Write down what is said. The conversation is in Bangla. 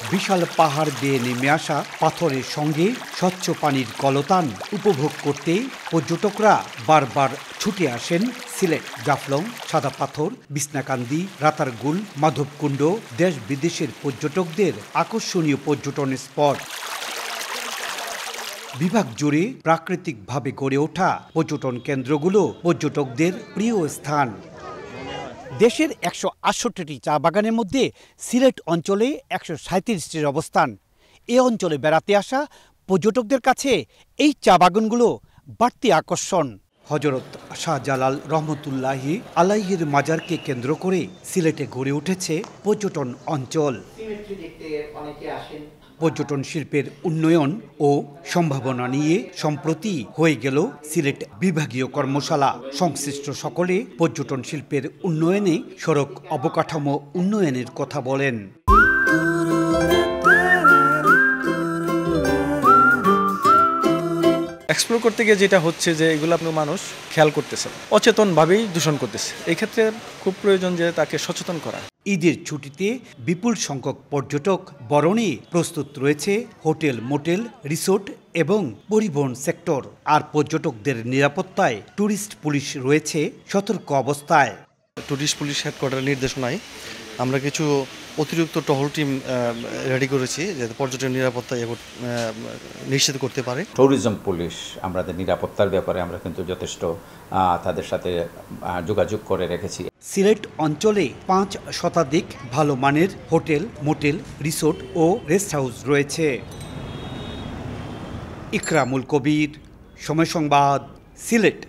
বিশাল পাহাড় বেয়ে নেমে আসা পাথরের সঙ্গে স্বচ্ছ পানির কলতান উপভোগ করতে পর্যটকরা বারবার ছুটে আসেন সিলেট। জাফলং, সাদা পাথর, বিছনাকান্দি, রাতারগুল, মাধবকুণ্ড দেশ বিদেশের পর্যটকদের আকর্ষণীয় পর্যটন স্পট। বিভাগ জুড়ে প্রাকৃতিকভাবে গড়ে ওঠা পর্যটন কেন্দ্রগুলো পর্যটকদের প্রিয় স্থান। দেশের ১৬৮টি চা বাগানের মধ্যে সিলেট অঞ্চলে ১৩৭টির অবস্থান। এ অঞ্চলে বেড়াতে আসা পর্যটকদের কাছে এই চা বাগানগুলো বাড়তি আকর্ষণ। হযরত শাহজালাল রহমতুল্লাহি আলাইহির মাজারকে কেন্দ্র করে সিলেটে গড়ে উঠেছে পর্যটন অঞ্চল। পর্যটন শিল্পের উন্নয়ন ও সম্ভাবনা নিয়ে সম্প্রতি হয়ে গেল সিলেট বিভাগীয় কর্মশালা। সংশ্লিষ্ট সকলে পর্যটন শিল্পের উন্নয়নে সড়ক অবকাঠামো উন্নয়নের কথা বলেন। এক্সপ্লোর করতে গিয়ে যেটা হচ্ছে যে এগুলো আপনার মানুষ খেয়াল করতেছে, অচেতনভাবেই দূষণ করতেছে। এই ক্ষেত্রে খুব প্রয়োজন যে তাকে সচেতন করা। ঈদের ছুটিতে বিপুল সংখ্যক পর্যটক বরণে প্রস্তুত রয়েছে হোটেল, মোটেল, রিসোর্ট এবং পরিবহন সেক্টর। আর পর্যটকদের নিরাপত্তায় ট্যুরিস্ট পুলিশ রয়েছে সতর্ক অবস্থায়। ট্যুরিস্ট পুলিশ হেডকোয়ার্টারের নির্দেশনায় আমরা কিছু অতিরিক্ত টহল টিম রেডি করেছি যাতে পর্যটন নিরাপত্তা নিশ্চিত করতে পারে। ট্যুরিজম পুলিশ আমাদের নিরাপত্তার ব্যাপারে আমরা কিন্তু যথেষ্ট তাদের সাথে যোগাযোগ করে রেখেছি। সিলেট অঞ্চলে ৫ শতাধিক ভালো মানের হোটেল, মোটেল, রিসোর্ট ও রেস্ট হাউস রয়েছে। ইকরামুল কবির, সময় সংবাদ, সিলেট।